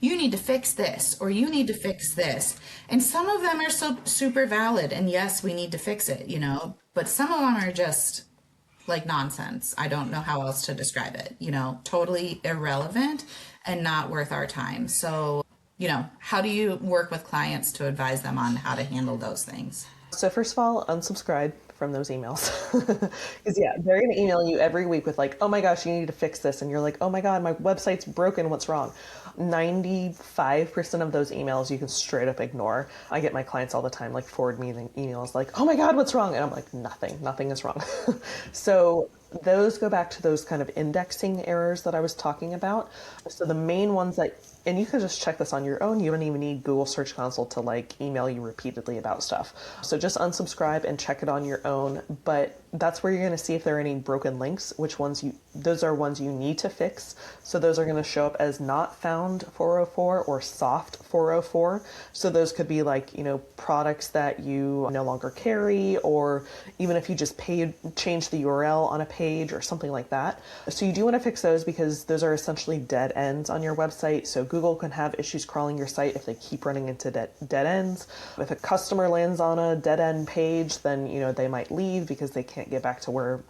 you need to fix this or you need to fix this. And some of them are so super valid. And yes, we need to fix it, but some of them are just nonsense. I don't know how else to describe it, totally irrelevant and not worth our time. So, how do you work with clients to advise them on how to handle those things? So first of all, unsubscribe from those emails. Because they're going to email you every week with oh my gosh, you need to fix this. And you're like, oh my God, my website's broken. What's wrong? 95% of those emails you can straight up ignore. I get my clients all the time forward me the emails oh my God, what's wrong? And I'm like, nothing is wrong. So those go back to those kind of indexing errors that I was talking about. So the main ones and you can just check this on your own. You don't even need Google Search Console to email you repeatedly about stuff. So just unsubscribe and check it on your own. But that's where you're going to see if there are any broken links, those are ones you need to fix. So those are going to show up as not found 404 or soft 404. So those could be products that you no longer carry, or even if you just change the URL on a page or something like that. So you do want to fix those because those are essentially dead ends on your website. So Google can have issues crawling your site if they keep running into dead ends. If a customer lands on a dead end page, then they might leave because they can't get back to where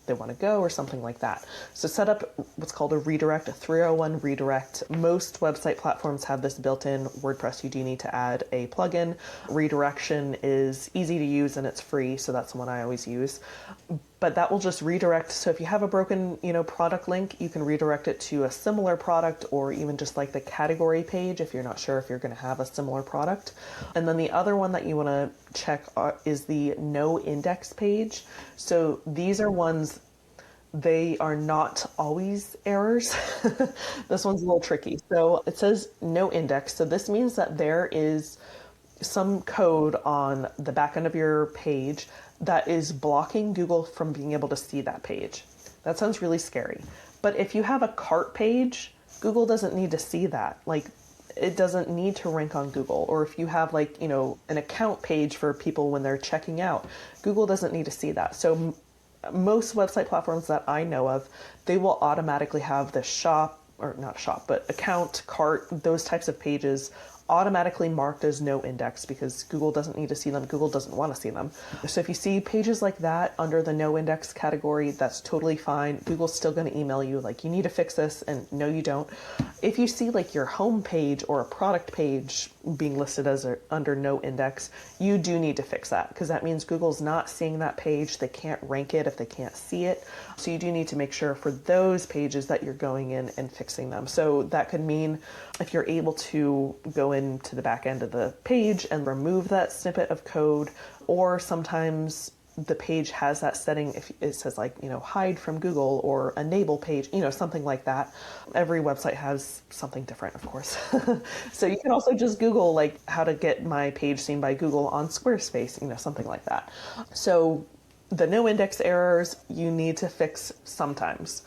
they want to go or something like that. So set up what's called a redirect, a 301 redirect. Most website platforms have this built in. WordPress, you do need to add a plugin. Redirection is easy to use and it's free, so that's the one I always use. But that will just redirect. So if you have a broken, product link, you can redirect it to a similar product, or even just the category page if you're not sure if you're going to have a similar product. And then the other one that you want to check is the no index page. So these are ones, they are not always errors. This one's a little tricky. So it says no index. So this means that there is some code on the back end of your page that is blocking Google from being able to see that page. That sounds really scary. But if you have a cart page, Google doesn't need to see that. it doesn't need to rank on Google. Or if you have like, an account page for people when they're checking out, Google doesn't need to see that. So most website platforms that I know of, they will automatically have the shop, or not shop, but account, cart, those types of pages automatically marked as no index because Google doesn't need to see them. Google doesn't want to see them. So if you see pages like that under the no index category, that's totally fine. Google's still going to email you like, you need to fix this, and no, you don't. If you see like your home page or a product page being listed as under no index, you do need to fix that because that means Google's not seeing that page. They can't rank it if they can't see it. So you do need to make sure for those pages that you're going in and fixing them. So that could mean if you're able to go into the back end of the page and remove that snippet of code, or sometimes the page has that setting, if it says like, hide from Google or enable page, something like that. Every website has something different, of course. So you can also just Google like how to get my page seen by Google on Squarespace, something like that. So the no index errors you need to fix sometimes.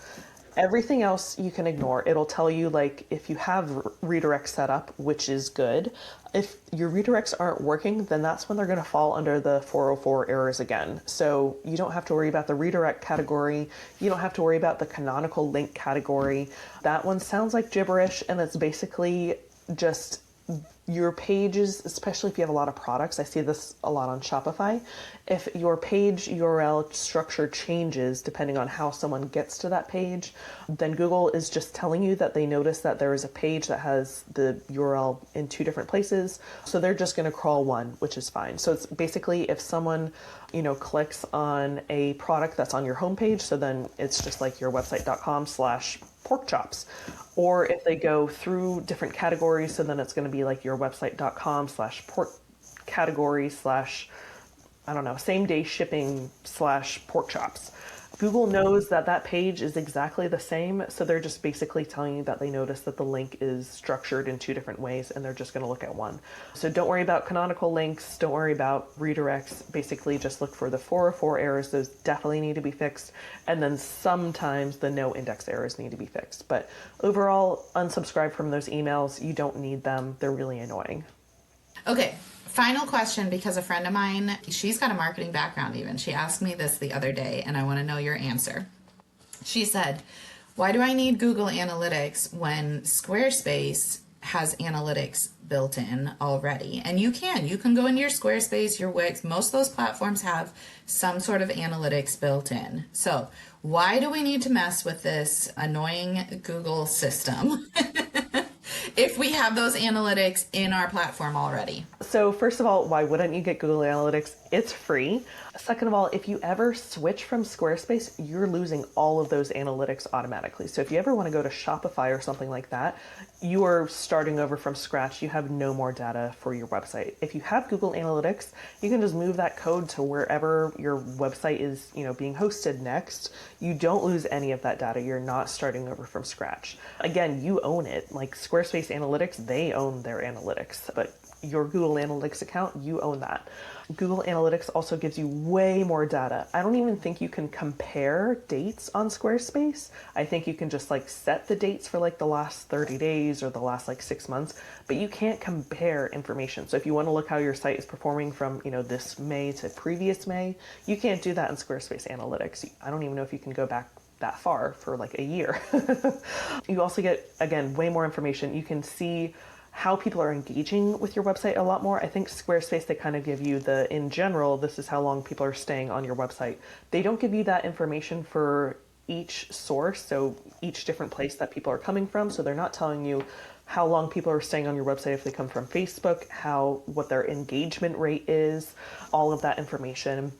Everything else you can ignore. It'll tell you like if you have redirects set up, which is good. If your redirects aren't working, then that's when they're going to fall under the 404 errors again. So you don't have to worry about the redirect category. You don't have to worry about the canonical link category. That one sounds like gibberish, and it's basically just your pages, especially if you have a lot of products. I see this a lot on Shopify. If your page URL structure changes depending on how someone gets to that page, then Google is just telling you that they notice that there is a page that has the URL in two different places. So they're just going to crawl one, which is fine. So it's basically if someone, clicks on a product that's on your homepage, so then it's just like your website.com/pork chops. Or if they go through different categories, so then it's going to be like your website.com/pork category / same day shipping /pork chops. Google knows that that page is exactly the same, so they're just basically telling you that they notice that the link is structured in two different ways, and they're just going to look at one. So don't worry about canonical links, don't worry about redirects, basically just look for the 404 errors. Those definitely need to be fixed, and then sometimes the no index errors need to be fixed. But overall, unsubscribe from those emails. You don't need them. They're really annoying. Okay. Final question, because a friend of mine, she's got a marketing background even. She asked me this the other day, and I want to know your answer. She said, why do I need Google Analytics when Squarespace has analytics built in already? And you can go into your Squarespace, your Wix, most of those platforms have some sort of analytics built in. So why do we need to mess with this annoying Google system if we have those analytics in our platform already? So first of all, why wouldn't you get Google Analytics? It's free. Second of all, if you ever switch from Squarespace, you're losing all of those analytics automatically. So if you ever want to go to Shopify or something like that, you are starting over from scratch. You have no more data for your website. If you have Google Analytics, you can just move that code to wherever your website is, being hosted next. You don't lose any of that data. You're not starting over from scratch. Again, you own it. Like Squarespace Analytics, they own their analytics, but your Google Analytics account, you own that. Google Analytics also gives you way more data. I don't even think you can compare dates on Squarespace. I think you can just like set the dates for like the last 30 days or the last like 6 months, but you can't compare information. So if you want to look how your site is performing from, this May to previous May, you can't do that in Squarespace Analytics. I don't even know if you can go back that far for like a year. You also get, again, way more information. You can see how people are engaging with your website a lot more. I think Squarespace, they kind of give you in general, this is how long people are staying on your website. They don't give you that information for each source, so each different place that people are coming from. So they're not telling you how long people are staying on your website if they come from Facebook, what their engagement rate is, all of that information.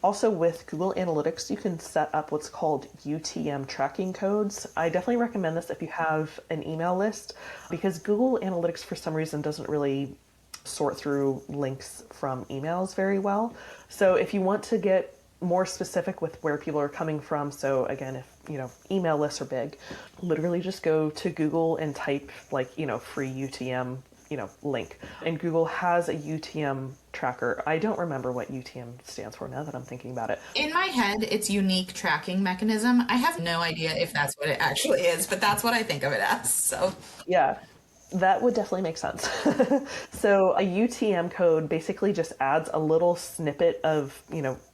Also with Google Analytics, you can set up what's called UTM tracking codes. I definitely recommend this if you have an email list, because Google Analytics for some reason doesn't really sort through links from emails very well. So if you want to get more specific with where people are coming from, so again, if email lists are big, literally just go to Google and type free UTM link. And Google has a UTM tracker. I don't remember what UTM stands for now that I'm thinking about it. In my head, it's unique tracking mechanism. I have no idea if that's what it actually is, but that's what I think of it as. So yeah. That would definitely make sense. So a UTM code basically just adds a little snippet of,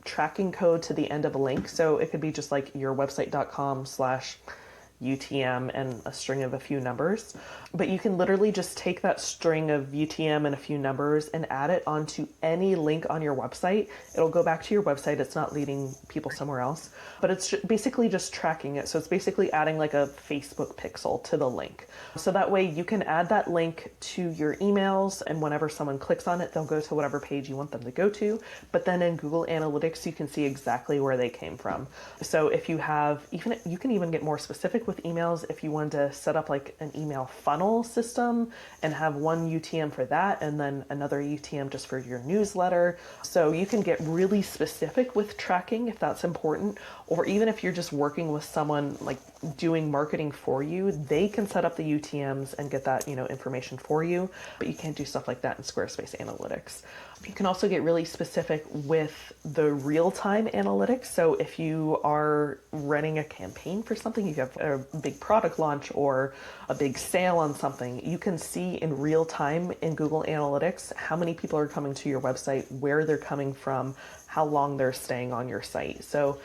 tracking code to the end of a link. So it could be just like your website.com/UTM and a string of a few numbers. But you can literally just take that string of UTM and a few numbers and add it onto any link on your website. It'll go back to your website. It's not leading people somewhere else, but it's basically just tracking it. So it's basically adding like a Facebook pixel to the link. So that way you can add that link to your emails, and whenever someone clicks on it, they'll go to whatever page you want them to go to. But then in Google Analytics, you can see exactly where they came from. So if you have, you can even get more specific with emails if you want to set up like an email funnel system and have one UTM for that and then another UTM just for your newsletter. So you can get really specific with tracking if that's important, or even if you're just working with someone like doing marketing for you, they can set up the UTMs and get that, information for you, but you can't do stuff like that in Squarespace Analytics. You can also get really specific with the real-time analytics. So if you are running a campaign for something, you have a big product launch or a big sale on something, you can see in real time in Google Analytics how many people are coming to your website, where they're coming from, how long they're staying on your site. So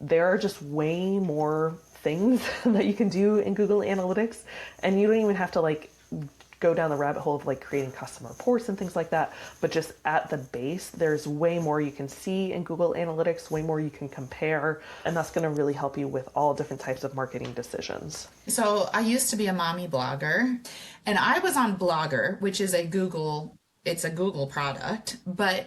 there are just way more things that you can do in Google Analytics, and you don't even have to go down the rabbit hole of creating custom reports and things like that. But just at the base, there's way more you can see in Google Analytics, way more you can compare, and that's going to really help you with all different types of marketing decisions. So I used to be a mommy blogger, and I was on Blogger, which is a Google product. But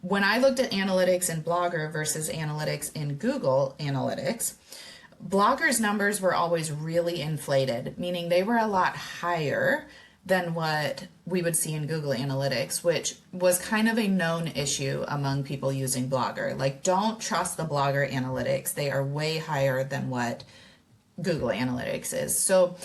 when I looked at analytics in Blogger versus analytics in Google Analytics, Blogger's numbers were always really inflated, meaning they were a lot higher than what we would see in Google Analytics, which was kind of a known issue among people using Blogger. Don't trust the Blogger analytics. They are way higher than what Google Analytics is. So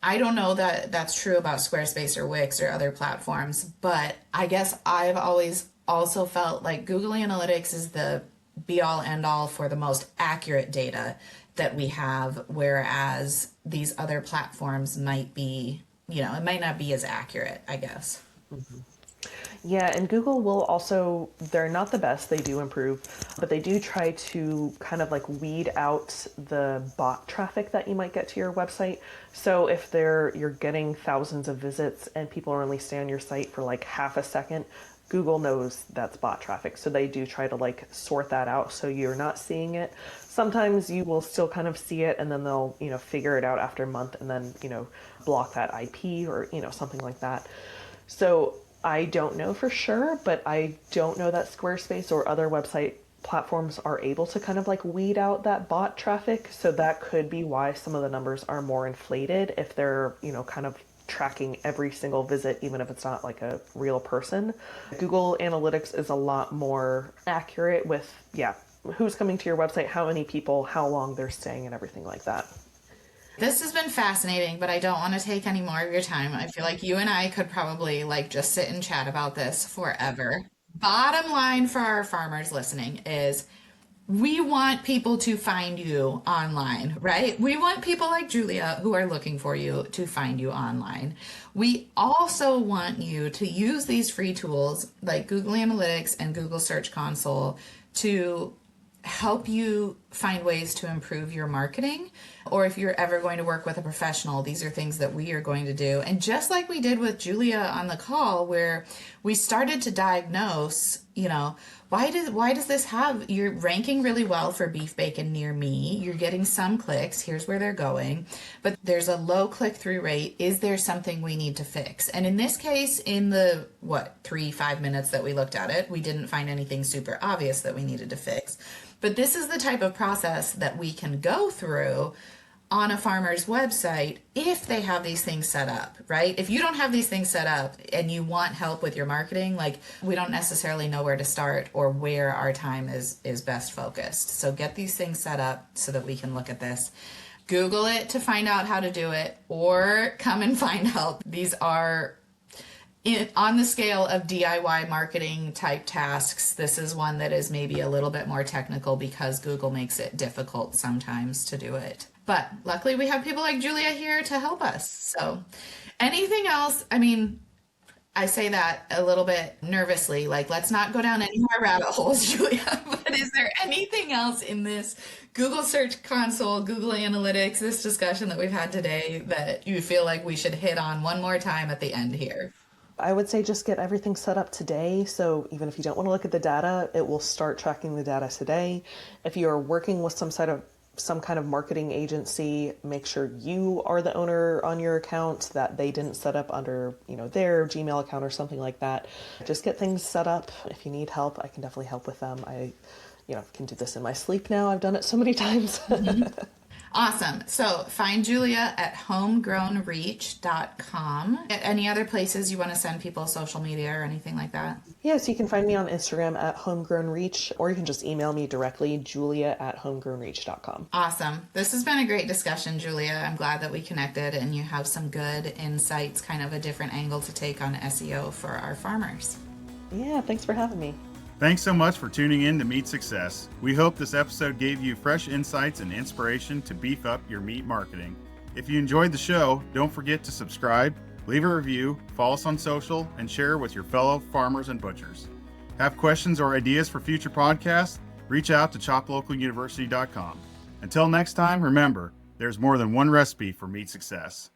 I don't know that that's true about Squarespace or Wix or other platforms, but I guess I've always also felt like Google Analytics is the be-all, end-all for the most accurate data that we have, whereas these other platforms might be, it might not be as accurate, I guess. Mm-hmm. Yeah, and Google will also, they're not the best, they do improve, but they do try to kind of weed out the bot traffic that you might get to your website. So if you're getting thousands of visits and people are only staying on your site for half a second, Google knows that's bot traffic. So they do try to sort that out so you're not seeing it. Sometimes you will still kind of see it, and then they'll, figure it out after a month and then, block that IP or, something like that. So I don't know for sure, but I don't know that Squarespace or other website platforms are able to kind of weed out that bot traffic. So that could be why some of the numbers are more inflated if they're, kind of tracking every single visit, even if it's not a real person. Google Analytics is a lot more accurate with, who's coming to your website, how many people, how long they're staying, and everything like that. This has been fascinating, but I don't want to take any more of your time. I feel like you and I could probably just sit and chat about this forever. Bottom line for our farmers listening is we want people to find you online, right? We want people like Julia who are looking for you to find you online. We also want you to use these free tools like Google Analytics and Google Search Console to help you find ways to improve your marketing. Or if you're ever going to work with a professional, these are things that we are going to do. And just like we did with Julia on the call, where we started to diagnose, why does this have, you're ranking really well for beef bacon near me, you're getting some clicks, here's where they're going, but there's a low click-through rate. Is there something we need to fix? And in this case, in the 3-5 minutes that we looked at it, we didn't find anything super obvious that we needed to fix. But this is the type of process that we can go through on a farmer's website if they have these things set up, right? If you don't have these things set up and you want help with your marketing, we don't necessarily know where to start or where our time is best focused. So get these things set up so that we can look at this. Google it to find out how to do it, or come and find help. These are on the scale of DIY marketing type tasks. This is one that is maybe a little bit more technical because Google makes it difficult sometimes to do it. But luckily we have people like Julia here to help us. So Anything else? I mean, I say that a little bit nervously, like, let's not go down any more rabbit holes, Julia. But is there anything else in this Google Search Console, Google Analytics, this discussion that we've had today that you feel like we should hit on one more time at the end here? I would say just get everything set up today. So even if you don't want to look at the data, it will start tracking the data today. If you are working with some kind of marketing agency, make sure you are the owner on your account, that they didn't set up under, their Gmail account or something like that. Just get things set up. If you need help, I can definitely help with them. I can do this in my sleep now. I've done it so many times. Awesome. So find Julia at homegrownreach.com. Any other places you want to send people social media or anything like that? Yes, you can find me on Instagram at homegrownreach, or you can just email me directly, julia@homegrownreach.com. Awesome. This has been a great discussion, Julia. I'm glad that we connected and you have some good insights, kind of a different angle to take on SEO for our farmers. Yeah, thanks for having me. Thanks so much for tuning in to Meat Success. We hope this episode gave you fresh insights and inspiration to beef up your meat marketing. If you enjoyed the show, don't forget to subscribe, leave a review, follow us on social, and share with your fellow farmers and butchers. Have questions or ideas for future podcasts? Reach out to ChopLocalUniversity.com. Until next time, remember, there's more than one recipe for meat success.